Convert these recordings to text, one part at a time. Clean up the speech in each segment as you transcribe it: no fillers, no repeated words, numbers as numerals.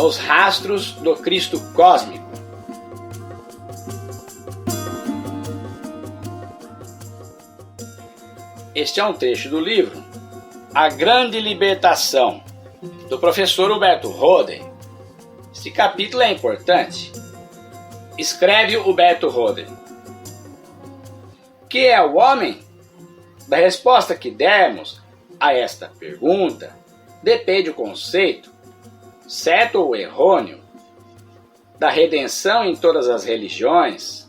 aos rastros do Cristo cósmico. Este é um trecho do livro A Grande Libertação, do professor Huberto Roden. Este capítulo é importante. Escreve Huberto Roden: que é o homem? Da resposta que dermos a esta pergunta depende o conceito, certo ou errôneo, da redenção em todas as religiões.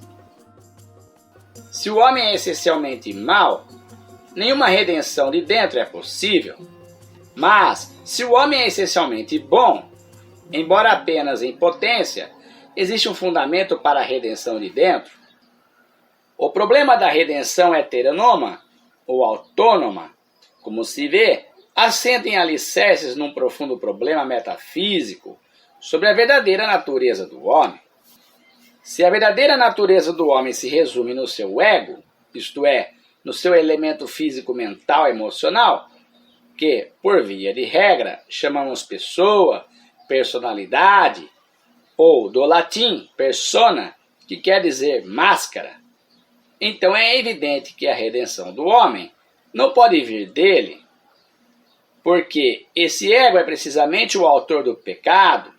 Se o homem é essencialmente mau, nenhuma redenção de dentro é possível. Mas, se o homem é essencialmente bom, embora apenas em potência, existe um fundamento para a redenção de dentro. O problema da redenção heteronômica ou autônoma, como se vê, assenta em alicerces num profundo problema metafísico sobre a verdadeira natureza do homem. Se a verdadeira natureza do homem se resume no seu ego, isto é, no seu elemento físico-mental emocional, que, por via de regra, chamamos pessoa, personalidade, ou do latim persona, que quer dizer máscara, então é evidente que a redenção do homem não pode vir dele, porque esse ego é precisamente o autor do pecado.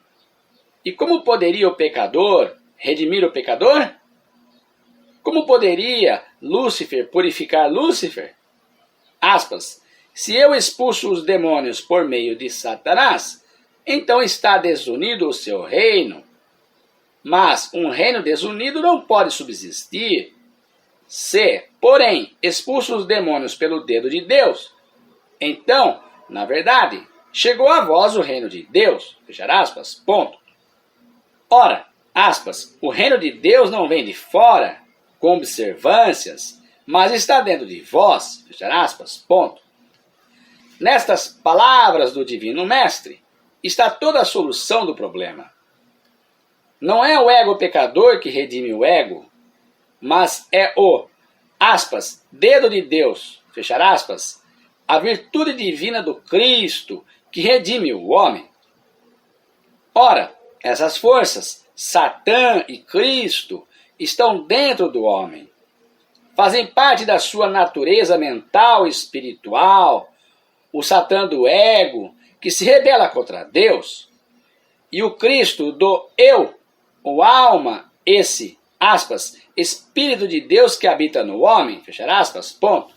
E como poderia o pecador redimir o pecador? Como poderia Lúcifer purificar Lúcifer? Aspas, se eu expulso os demônios por meio de Satanás, então está desunido o seu reino. Mas um reino desunido não pode subsistir. Se, porém, expulso os demônios pelo dedo de Deus, então, na verdade, chegou a vós o reino de Deus. Fechar aspas, ponto. Ora, aspas, o reino de Deus não vem de fora, com observâncias, mas está dentro de vós. Fechar aspas, ponto. Nestas palavras do Divino Mestre está toda a solução do problema. Não é o ego pecador que redime o ego, mas é o, aspas, dedo de Deus, fechar aspas, a virtude divina do Cristo que redime o homem. Ora, essas forças, Satã e Cristo, estão dentro do homem. Fazem parte da sua natureza mental e espiritual, o Satã do ego, que se rebela contra Deus, e o Cristo do eu, ou alma, esse, aspas, Espírito de Deus que habita no homem, fechar aspas, ponto.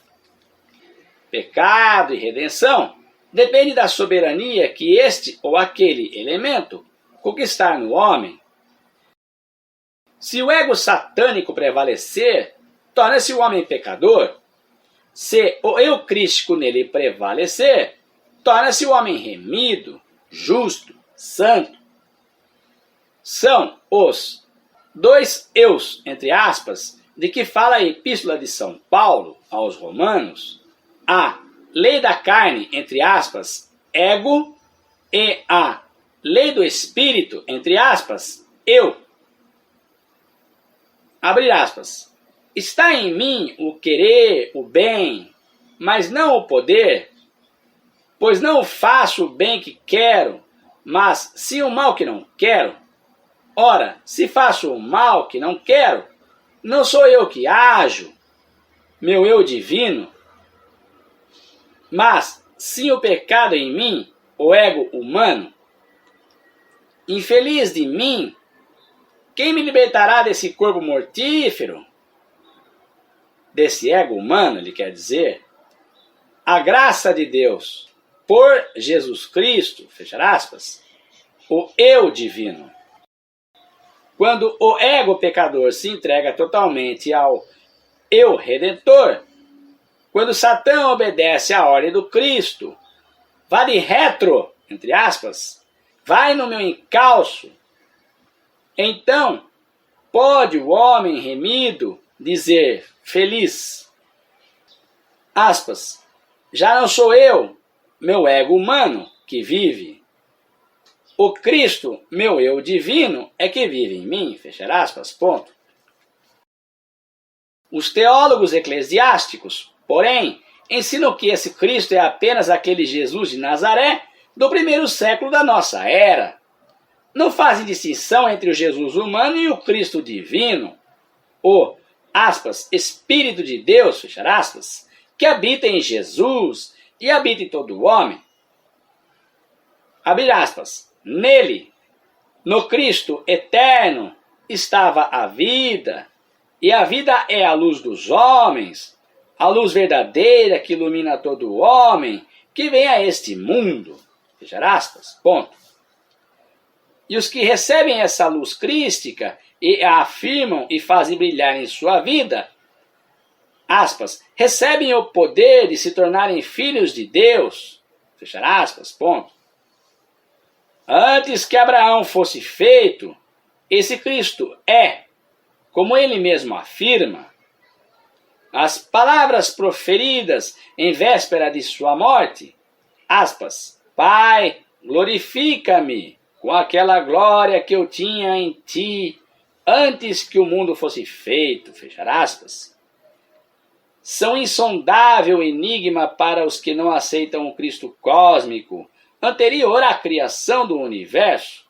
Pecado e redenção depende da soberania que este ou aquele elemento conquistar no homem. Se o ego satânico prevalecer, torna-se o homem pecador. Se o eu crístico nele prevalecer, torna-se o homem remido, justo, santo. São os dois eus, entre aspas, de que fala a Epístola de São Paulo aos Romanos, a lei da carne, entre aspas, ego, e a lei do espírito, entre aspas, eu. Abre aspas. Está em mim o querer, o bem, mas não o poder, pois não faço o bem que quero, mas sim o mal que não quero. Ora, se faço o mal que não quero, não sou eu que ajo, meu eu divino, mas sim o pecado em mim, o ego humano. Infeliz de mim, quem me libertará desse corpo mortífero? Desse ego humano, ele quer dizer. A graça de Deus, por Jesus Cristo, fechar aspas, o eu divino. Quando o ego pecador se entrega totalmente ao eu redentor, quando Satã obedece à ordem do Cristo, vai de retro, entre aspas, vai no meu encalço, então pode o homem remido dizer feliz, aspas, já não sou eu, meu ego humano, que vive. O Cristo, meu eu divino, é que vive em mim, fechar aspas, ponto. Os teólogos eclesiásticos, porém, ensinam que esse Cristo é apenas aquele Jesus de Nazaré do primeiro século da nossa era. não fazem distinção entre o Jesus humano e o Cristo divino, o, aspas, Espírito de Deus, fechar aspas, que habita em Jesus e habita em todo homem. Abrir aspas, nele, no Cristo eterno, estava a vida, e a vida é a luz dos homens, a luz verdadeira que ilumina todo homem que vem a este mundo. Fechar aspas, ponto. E os que recebem essa luz crística e a afirmam e fazem brilhar em sua vida, aspas, recebem o poder de se tornarem filhos de Deus. Fechar aspas, ponto. Antes que Abraão fosse feito, esse Cristo é, como ele mesmo afirma, as palavras proferidas em véspera de sua morte, aspas, Pai, glorifica-me com aquela glória que eu tinha em ti antes que o mundo fosse feito, fechar aspas, são insondável enigma para os que não aceitam o Cristo cósmico, anterior à criação do universo,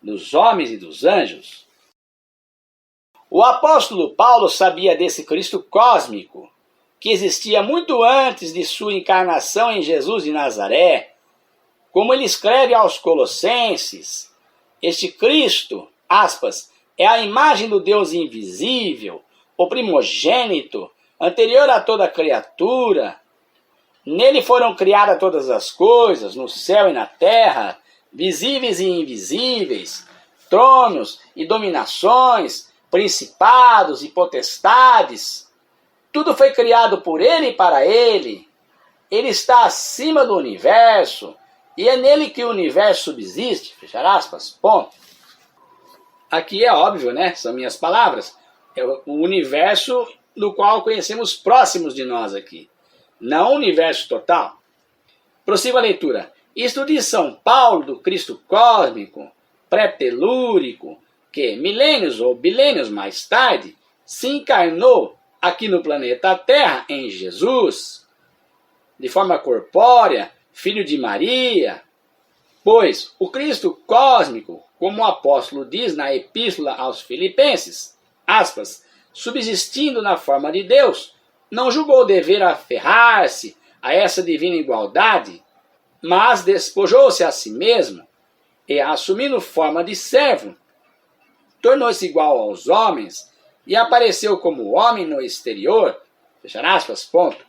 dos homens e dos anjos. O apóstolo Paulo sabia desse Cristo cósmico, que existia muito antes de sua encarnação em Jesus de Nazaré. Como ele escreve aos Colossenses, este Cristo, aspas, é a imagem do Deus invisível, o primogênito, anterior a toda criatura. Nele foram criadas todas as coisas, no céu e na terra, visíveis e invisíveis, tronos e dominações, principados e potestades. Tudo foi criado por ele e para ele. Ele está acima do universo, e é nele que o universo subsiste, fechar aspas, ponto. Aqui é óbvio, né? São minhas palavras. É o universo do qual conhecemos próximos de nós aqui, não o universo total. Prossiga a leitura. Isto diz São Paulo do Cristo cósmico, pré-telúrico, que milênios ou bilênios mais tarde se encarnou aqui no planeta Terra em Jesus, de forma corpórea, filho de Maria. Pois o Cristo cósmico, como o apóstolo diz na Epístola aos Filipenses, aspas, subsistindo na forma de Deus, não julgou dever aferrar-se a essa divina igualdade, mas despojou-se a si mesmo e, assumindo forma de servo, tornou-se igual aos homens e apareceu como homem no exterior. Fechar aspas, ponto.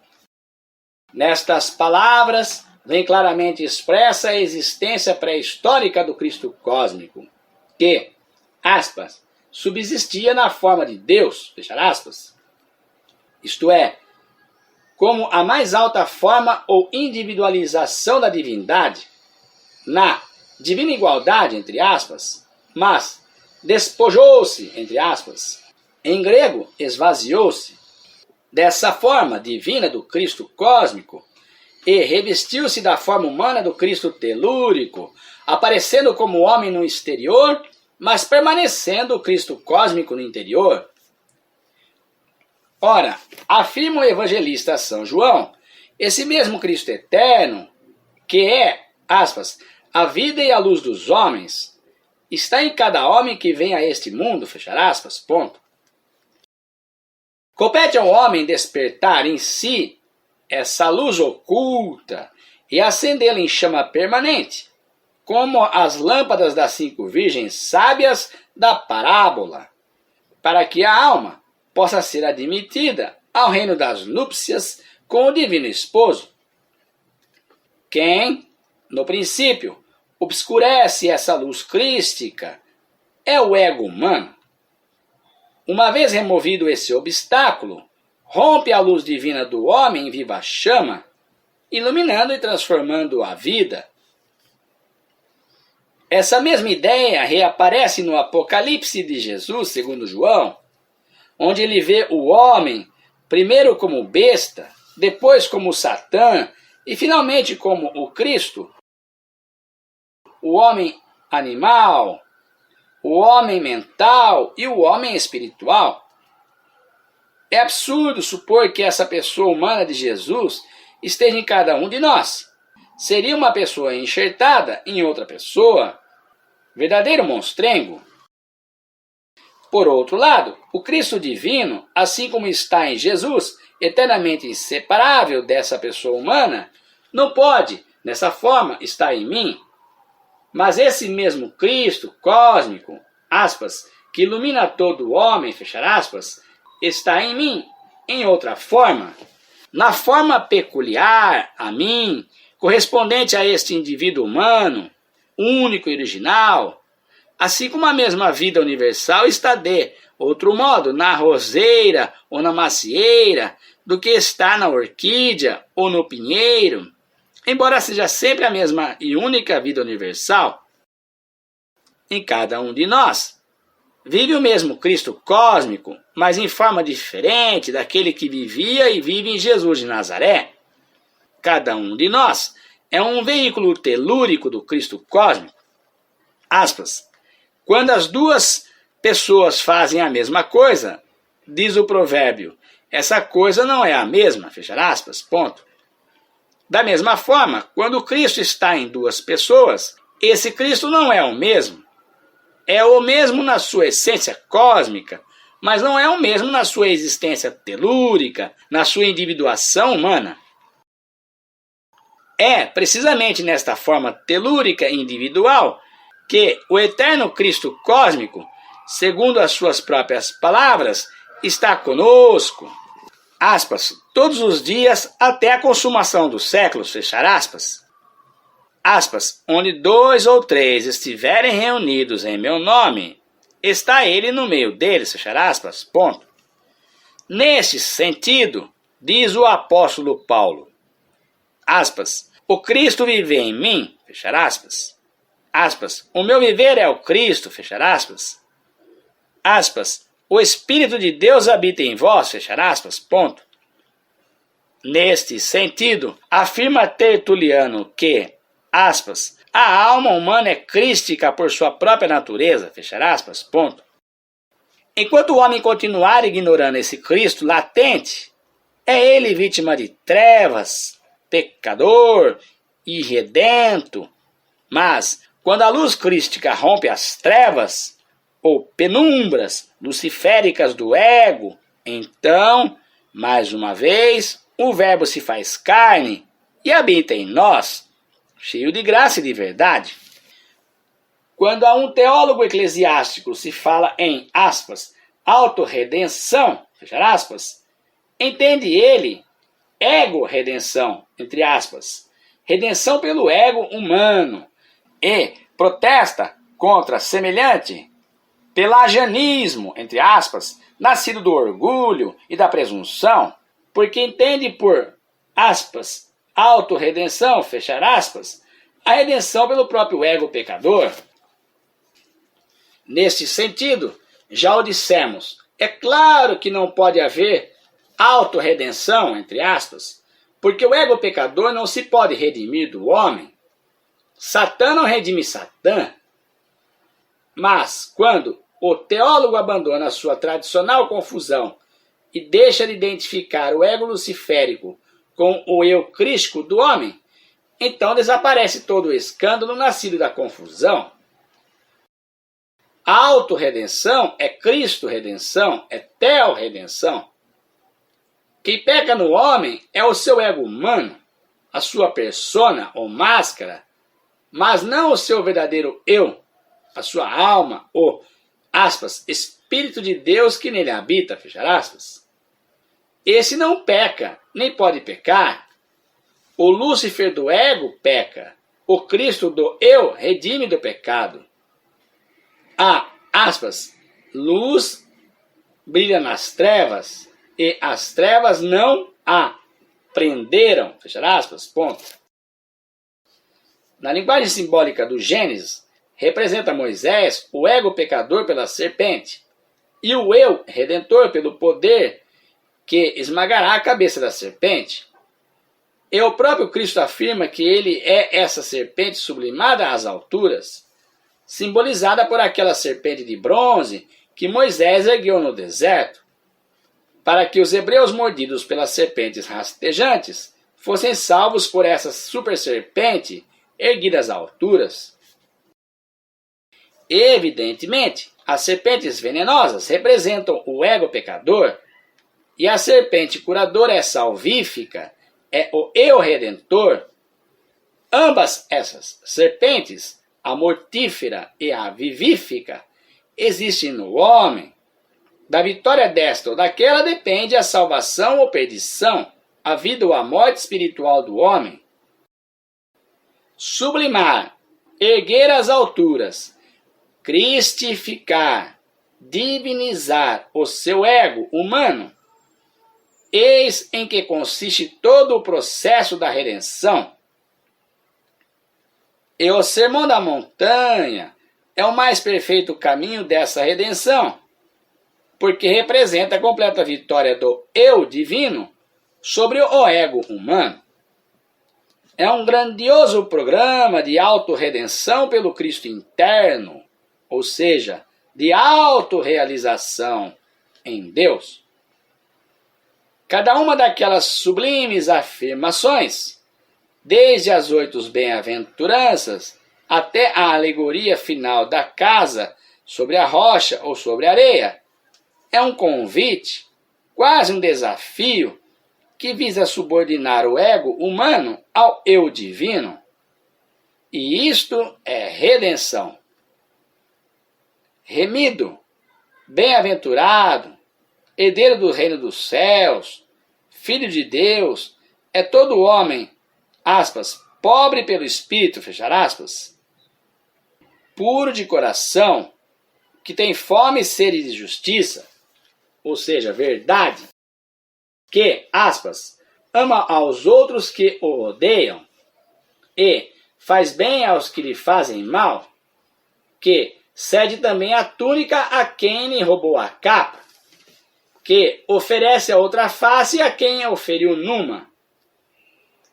Nestas palavras vem claramente expressa a existência pré-histórica do Cristo cósmico, que, aspas, subsistia na forma de Deus, fechar aspas, isto é, como a mais alta forma ou individualização da divindade, na divina igualdade, entre aspas, mas despojou-se, entre aspas, em grego, esvaziou-se, dessa forma divina do Cristo cósmico e revestiu-se da forma humana do Cristo telúrico, aparecendo como homem no exterior, mas permanecendo o Cristo cósmico no interior. Ora, afirma o evangelista São João, esse mesmo Cristo eterno, que é, aspas, a vida e a luz dos homens, está em cada homem que vem a este mundo, fechar aspas, ponto. Compete ao homem despertar em si essa luz oculta e acendê-la em chama permanente, como as lâmpadas das 5 virgens sábias da parábola, para que a alma possa ser admitida ao reino das núpcias com o divino esposo. Quem, no princípio, obscurece essa luz crística é o ego humano. Uma vez removido esse obstáculo, rompe a luz divina do homem em viva chama, iluminando e transformando a vida. Essa mesma ideia reaparece no Apocalipse de Jesus, segundo João, onde ele vê o homem primeiro como besta, depois como Satã e finalmente como o Cristo, o homem animal, o homem mental e o homem espiritual. É absurdo supor que essa pessoa humana de Jesus esteja em cada um de nós. Seria uma pessoa enxertada em outra pessoa. verdadeiro monstrengo. Por outro lado, o Cristo divino, assim como está em Jesus, eternamente inseparável dessa pessoa humana, não pode, nessa forma, estar em mim. Mas esse mesmo Cristo cósmico, aspas, que ilumina todo homem, fechar aspas, está em mim, em outra forma. Na forma peculiar a mim, correspondente a este indivíduo humano, único e original, assim como a mesma vida universal está de outro modo na roseira ou na macieira do que está na orquídea ou no pinheiro, embora seja sempre a mesma e única vida universal, em cada um de nós vive o mesmo Cristo cósmico, mas em forma diferente daquele que vivia e vive em Jesus de Nazaré. Cada um de nós é um veículo telúrico do Cristo cósmico. Aspas. Quando as duas pessoas fazem a mesma coisa, diz o provérbio, essa coisa não é a mesma, fechar aspas, ponto. Da mesma forma, quando Cristo está em duas pessoas, esse Cristo não é o mesmo. É o mesmo na sua essência cósmica, mas não é o mesmo na sua existência telúrica, na sua individuação humana. É precisamente nesta forma telúrica e individual que o eterno Cristo cósmico, segundo as suas próprias palavras, está conosco, aspas, todos os dias até a consumação dos séculos, fechar aspas. Aspas, onde 2 ou 3 estiverem reunidos em meu nome, está ele no meio deles, fechar aspas, ponto. Neste sentido, diz o apóstolo Paulo, aspas, o Cristo vive em mim, fechar aspas. Aspas, o meu viver é o Cristo, fechar aspas. Aspas, o Espírito de Deus habita em vós, fechar aspas, ponto. Neste sentido, afirma Tertuliano que, aspas, a alma humana é crística por sua própria natureza, fechar aspas, ponto. Enquanto o homem continuar ignorando esse Cristo latente, é ele vítima de trevas, pecador, irredento, mas quando a luz crística rompe as trevas, ou penumbras luciféricas do ego, então, mais uma vez, o Verbo se faz carne e habita em nós, cheio de graça e de verdade. Quando a um teólogo eclesiástico se fala em, aspas, autorredenção, fechar aspas, entende ele ego-redenção, entre aspas, redenção pelo ego humano, e protesta contra semelhante pelagianismo, entre aspas, nascido do orgulho e da presunção, porque entende por, aspas, autorredenção, fechar aspas, a redenção pelo próprio ego pecador. Neste sentido, já o dissemos, é claro que não pode haver autorredenção, entre aspas, porque o ego pecador não se pode redimir do homem. Satã não redime Satã. Mas, quando o teólogo abandona a sua tradicional confusão e deixa de identificar o ego luciférico com o eu crístico do homem, então desaparece todo o escândalo nascido da confusão. A autorredenção é Cristo-redenção, é Theo-redenção. Quem peca no homem é o seu ego humano, a sua persona ou máscara, mas não o seu verdadeiro eu, a sua alma, o, aspas, Espírito de Deus que nele habita, fechar aspas. Esse não peca, nem pode pecar. O Lúcifer do ego peca. O Cristo do eu redime do pecado. A, aspas, luz brilha nas trevas e as trevas não a prenderam, fechar aspas, ponto. Na linguagem simbólica do Gênesis, representa Moisés o ego pecador pela serpente e o eu redentor pelo poder que esmagará a cabeça da serpente. E o próprio Cristo afirma que ele é essa serpente sublimada às alturas, simbolizada por aquela serpente de bronze que Moisés ergueu no deserto, para que os hebreus mordidos pelas serpentes rastejantes fossem salvos por essa super serpente erguida às alturas. Evidentemente, as serpentes venenosas representam o ego pecador e a serpente curadora é salvífica, é o eu redentor. Ambas essas serpentes, a mortífera e a vivífica, existem no homem. Da vitória desta ou daquela depende a salvação ou perdição, a vida ou a morte espiritual do homem. Sublimar, erguer às alturas, cristificar, divinizar o seu ego humano, eis em que consiste todo o processo da redenção. E o Sermão da Montanha é o mais perfeito caminho dessa redenção, porque representa a completa vitória do eu divino sobre o ego humano. É um grandioso programa de autorredenção pelo Cristo interno, ou seja, de autorrealização em Deus. Cada uma daquelas sublimes afirmações, desde as 8 bem-aventuranças até a alegoria final da casa sobre a rocha ou sobre a areia, é um convite, quase um desafio, que visa subordinar o ego humano ao eu divino. E isto é redenção. Remido, bem-aventurado, herdeiro do reino dos céus, filho de Deus, é todo homem, aspas, pobre pelo espírito, fechar aspas, puro de coração, que tem fome e sede de justiça, ou seja, verdade, que, aspas, ama aos outros que o odeiam e faz bem aos que lhe fazem mal, que cede também a túnica a quem lhe roubou a capa, que oferece a outra face a quem a oferiu numa,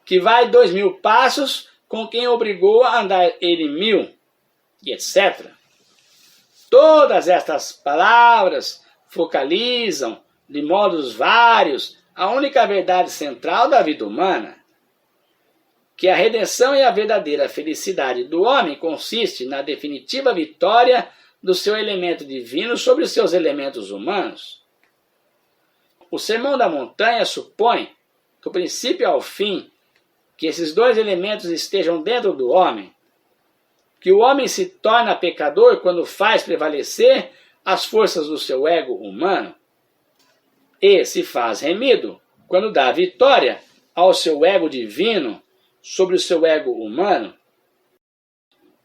que vai 2000 passos com quem obrigou a andar ele 1000, e etc. Todas estas palavras focalizam, de modos vários, a única verdade central da vida humana, que a redenção e a verdadeira felicidade do homem consiste na definitiva vitória do seu elemento divino sobre os seus elementos humanos. O Sermão da Montanha supõe, do princípio ao fim, que esses dois elementos estejam dentro do homem, que o homem se torna pecador quando faz prevalecer as forças do seu ego humano, e se faz remido quando dá vitória ao seu ego divino sobre o seu ego humano.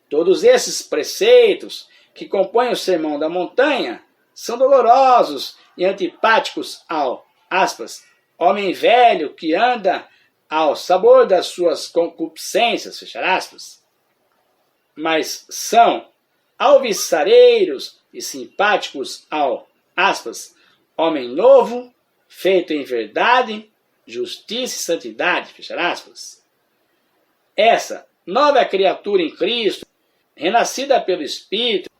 Todos esses preceitos que compõem o Sermão da Montanha são dolorosos e antipáticos ao, aspas, homem velho que anda ao sabor das suas concupiscências, fechar aspas, mas são alvissareiros e simpáticos ao, aspas, homem novo, feito em verdade, justiça e santidade, fechar aspas. Essa nova criatura em Cristo, renascida pelo Espírito,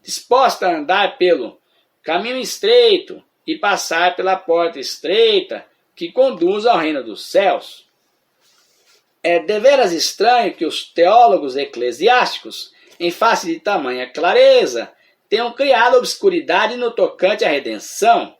disposta a andar pelo caminho estreito e passar pela porta estreita que conduz ao reino dos céus. É deveras estranho que os teólogos eclesiásticos, em face de tamanha clareza, tenham criado obscuridade no tocante à redenção,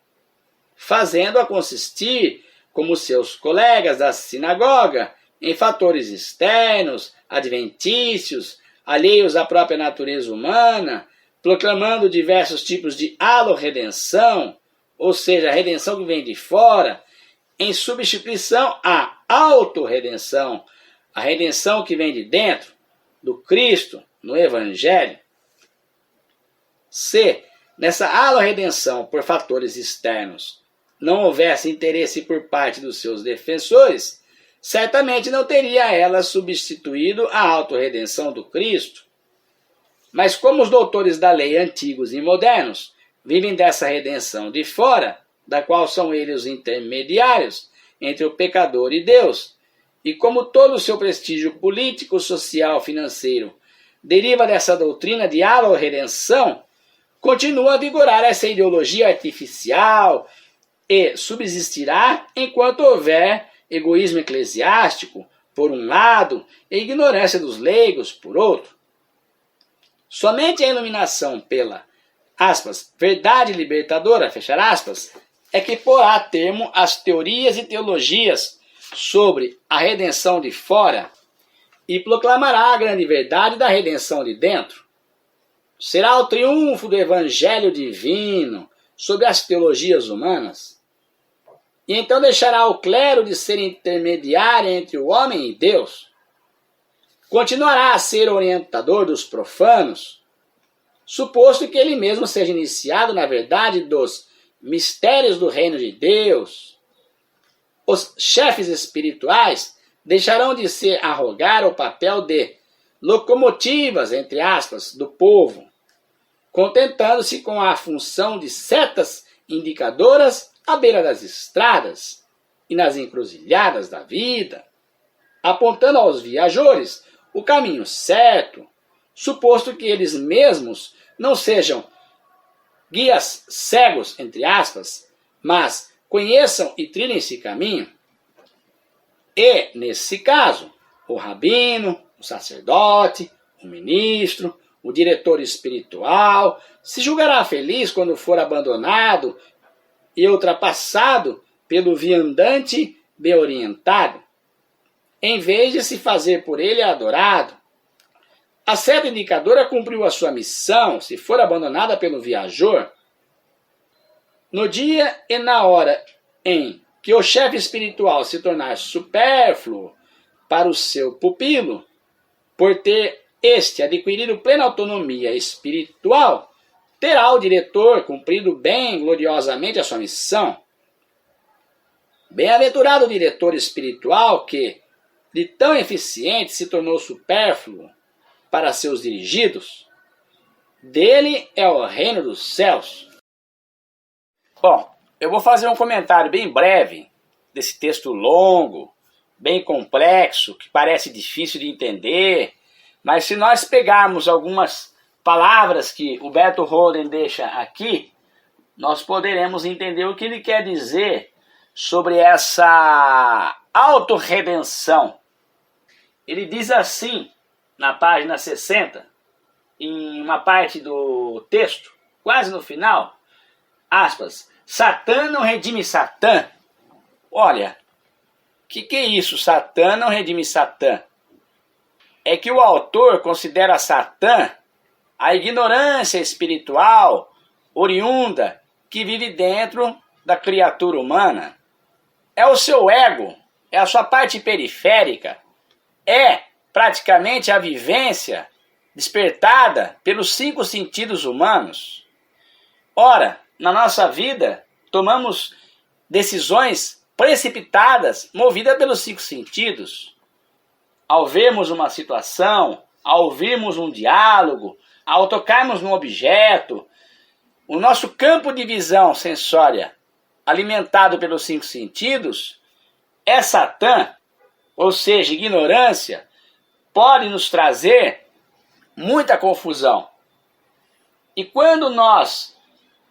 fazendo-a consistir, como seus colegas da sinagoga, em fatores externos, adventícios, alheios à própria natureza humana, proclamando diversos tipos de alo-redenção, ou seja, a redenção que vem de fora, em substituição à auto-redenção, a redenção que vem de dentro, do Cristo, no Evangelho. Se, nessa alo-redenção por fatores externos, não houvesse interesse por parte dos seus defensores, certamente não teria ela substituído a auto-redenção do Cristo. Mas como os doutores da lei antigos e modernos vivem dessa redenção de fora, da qual são eles os intermediários entre o pecador e Deus, e como todo o seu prestígio político, social, financeiro deriva dessa doutrina de alo-redenção, continua a vigorar essa ideologia artificial e subsistirá enquanto houver egoísmo eclesiástico, por um lado, e ignorância dos leigos, por outro. Somente a iluminação pela, aspas, verdade libertadora, fechar aspas, é que porá termo às teorias e teologias sobre a redenção de fora e proclamará a grande verdade da redenção de dentro. Será o triunfo do evangelho divino sobre as teologias humanas. E então deixará o clero de ser intermediário entre o homem e Deus. Continuará a ser orientador dos profanos, suposto que ele mesmo seja iniciado na verdade dos mistérios do reino de Deus. Os chefes espirituais deixarão de se arrogar o papel de locomotivas, entre aspas, do povo, contentando-se com a função de setas indicadoras à beira das estradas e nas encruzilhadas da vida, apontando aos viajores o caminho certo, suposto que eles mesmos não sejam guias cegos, entre aspas, mas conheçam e trilhem esse caminho. E, nesse caso, o rabino, o sacerdote, o ministro, o diretor espiritual, se julgará feliz quando for abandonado e ultrapassado pelo viandante bem orientado, em vez de se fazer por ele adorado. A seta indicadora cumpriu a sua missão se for abandonada pelo viajor. No dia e na hora em que o chefe espiritual se tornar supérfluo para o seu pupilo, por ter este adquirido plena autonomia espiritual, terá o diretor cumprido bem gloriosamente a sua missão. Bem-aventurado o diretor espiritual que, de tão eficiente, se tornou supérfluo para seus dirigidos. Dele é o reino dos céus. Bom, eu vou fazer um comentário bem breve desse texto longo, bem complexo, que parece difícil de entender, mas se nós pegarmos algumas palavras que o Berto Holden deixa aqui, nós poderemos entender o que ele quer dizer sobre essa autorredenção. Ele diz assim, na página 60, em uma parte do texto, quase no final, aspas, Satã não redime Satã. Olha, o que é isso? Satã não redime Satã. É que o autor considera Satã a ignorância espiritual oriunda que vive dentro da criatura humana. É o seu ego, é a sua parte periférica, é praticamente a vivência despertada pelos 5 sentidos humanos. Ora, na nossa vida, tomamos decisões precipitadas, movidas pelos 5 sentidos. Ao vermos uma situação, ao ouvirmos um diálogo, ao tocarmos num objeto, o nosso campo de visão sensória, alimentado pelos 5 sentidos, é Satã, ou seja, ignorância, pode nos trazer muita confusão. E quando nós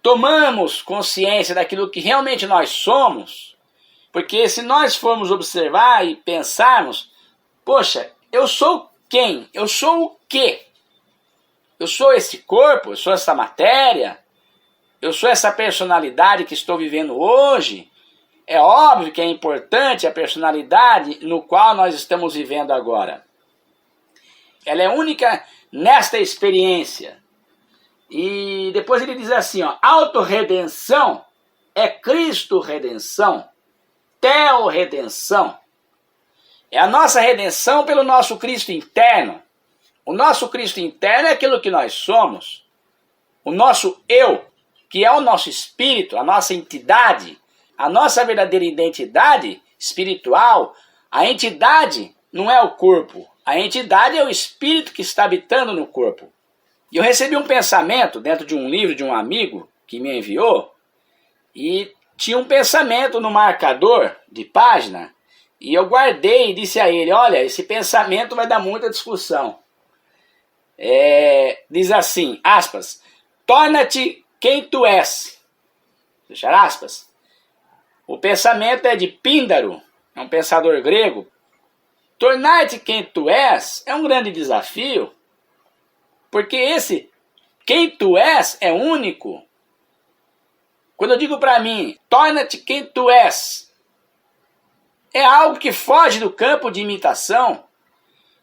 tomamos consciência daquilo que realmente nós somos, porque se nós formos observar e pensarmos, poxa, eu sou quem? Eu sou o quê? Eu sou esse corpo? Eu sou essa matéria? Eu sou essa personalidade que estou vivendo hoje? É óbvio que é importante a personalidade no qual nós estamos vivendo agora. Ela é única nesta experiência. E depois ele diz assim, ó, autorredenção é Cristo redenção, teo-redenção. É a nossa redenção pelo nosso Cristo interno. O nosso Cristo interno é aquilo que nós somos. O nosso eu, que é o nosso espírito, a nossa entidade, a nossa verdadeira identidade espiritual. A entidade não é o corpo. A entidade é o espírito que está habitando no corpo. E eu recebi um pensamento dentro de um livro de um amigo que me enviou, e tinha um pensamento no marcador de página, e eu guardei e disse a ele, olha, esse pensamento vai dar muita discussão. Diz assim, aspas, torna-te quem tu és. Fechar aspas. O pensamento é de Píndaro, é um pensador grego. Tornar-te quem tu és é um grande desafio. Porque esse quem tu és é único. Quando eu digo para mim, torna-te quem tu és, é algo que foge do campo de imitação.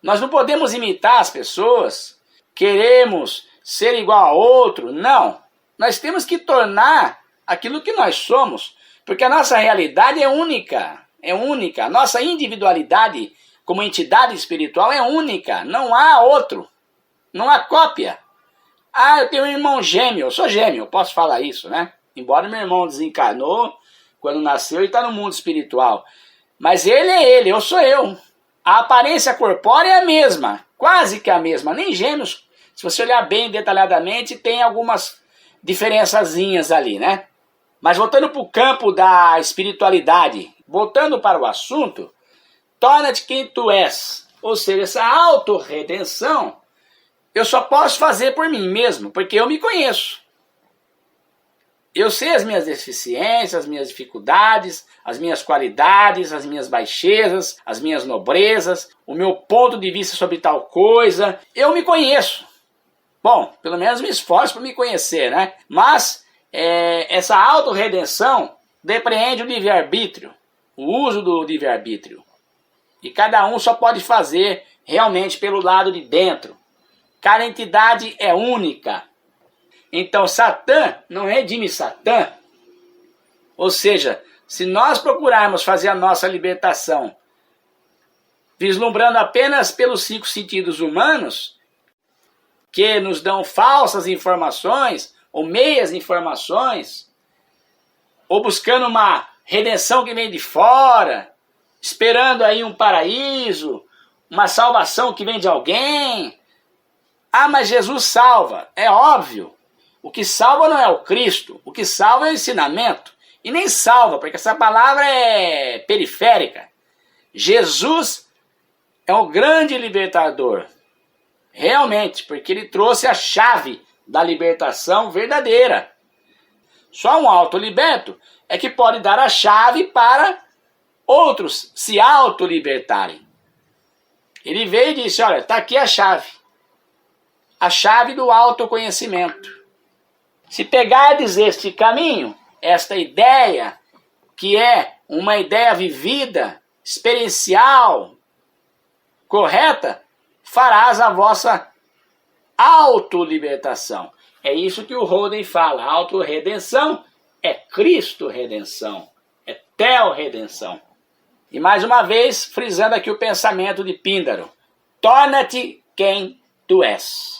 Nós não podemos imitar as pessoas, queremos ser igual a outro, não. Nós temos que tornar aquilo que nós somos, porque a nossa realidade é única, a nossa individualidade como entidade espiritual é única, não há outro, não há cópia. Ah, eu tenho um irmão gêmeo, eu sou gêmeo, eu posso falar isso, né? Embora meu irmão desencarnou quando nasceu e está no mundo espiritual. Mas ele é ele, eu sou eu. A aparência corpórea é a mesma, quase que a mesma. Nem gêmeos, se você olhar bem detalhadamente, tem algumas diferençazinhas ali, né? Mas voltando para o campo da espiritualidade, voltando para o assunto, torna-te quem tu és. Ou seja, essa autorredenção eu só posso fazer por mim mesmo, porque eu me conheço. Eu sei as minhas deficiências, as minhas dificuldades, as minhas qualidades, as minhas baixezas, as minhas nobrezas, o meu ponto de vista sobre tal coisa. Eu me conheço. Bom, pelo menos me esforço para me conhecer, né? Mas essa autorredenção depreende o livre-arbítrio, o uso do livre-arbítrio. E cada um só pode fazer realmente pelo lado de dentro. Cada entidade é única. Então Satã não redime Satã. Ou seja, se nós procurarmos fazer a nossa libertação vislumbrando apenas pelos 5 sentidos humanos, que nos dão falsas informações, ou meias informações, ou buscando uma redenção que vem de fora, esperando aí um paraíso, uma salvação que vem de alguém. Ah, mas Jesus salva. É óbvio. O que salva não é o Cristo. O que salva é o ensinamento. E nem salva, porque essa palavra é periférica. Jesus é um grande libertador. Realmente, porque ele trouxe a chave da libertação verdadeira. Só um autoliberto é que pode dar a chave para outros se autolibertarem. Ele veio e disse, olha, está aqui a chave. A chave do autoconhecimento. Se pegardes este caminho, esta ideia, que é uma ideia vivida, experiencial, correta, farás a vossa autolibertação. É isso que o Holden fala. A autorredenção é Cristo-redenção, é Theo-redenção. E mais uma vez, frisando aqui o pensamento de Píndaro. Torna-te quem tu és.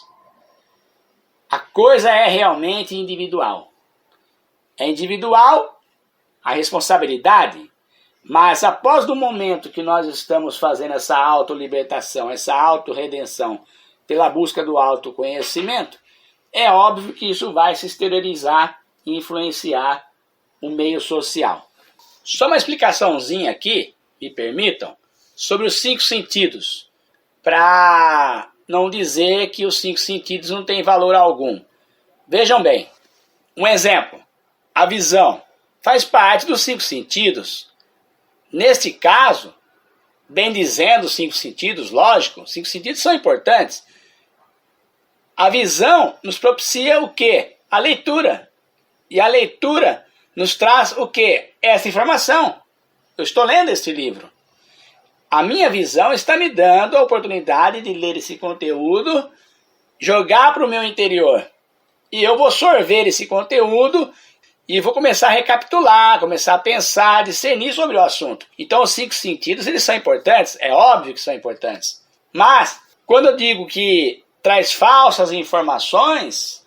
A coisa é realmente individual. É individual a responsabilidade, mas após o momento que nós estamos fazendo essa autolibertação, essa autorredenção, pela busca do autoconhecimento, é óbvio que isso vai se exteriorizar e influenciar o meio social. Só uma explicaçãozinha aqui, me permitam, sobre os 5 sentidos, para não dizer que os 5 sentidos não têm valor algum. Vejam bem, um exemplo, a visão faz parte dos 5 sentidos. Neste caso, bem dizendo os 5 sentidos, lógico, os 5 sentidos são importantes. A visão nos propicia o quê? A leitura. E a leitura nos traz o quê? Essa informação. Eu estou lendo este livro. A minha visão está me dando a oportunidade de ler esse conteúdo, jogar para o meu interior. E eu vou sorver esse conteúdo e vou começar a recapitular, começar a pensar, discernir sobre o assunto. Então os 5 sentidos, eles são importantes? É óbvio que são importantes. Mas, quando eu digo que traz falsas informações,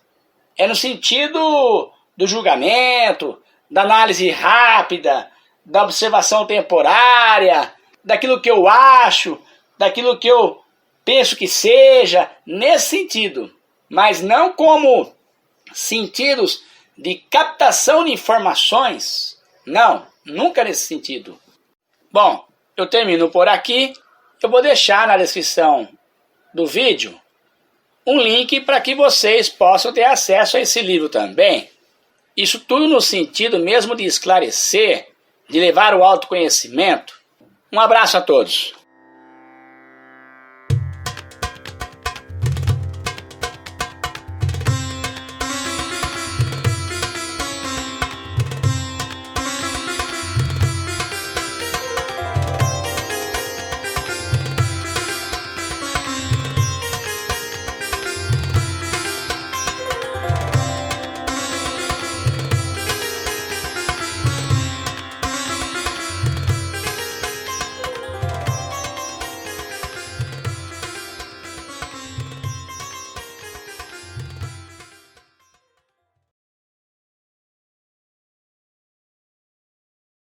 é no sentido do julgamento, da análise rápida, da observação temporária, daquilo que eu acho, daquilo que eu penso que seja, nesse sentido. Mas não como sentidos de captação de informações. Não, nunca nesse sentido. Bom, eu termino por aqui. Eu vou deixar na descrição do vídeo um link para que vocês possam ter acesso a esse livro também. Isso tudo no sentido mesmo de esclarecer, de levar o autoconhecimento. Um abraço a todos.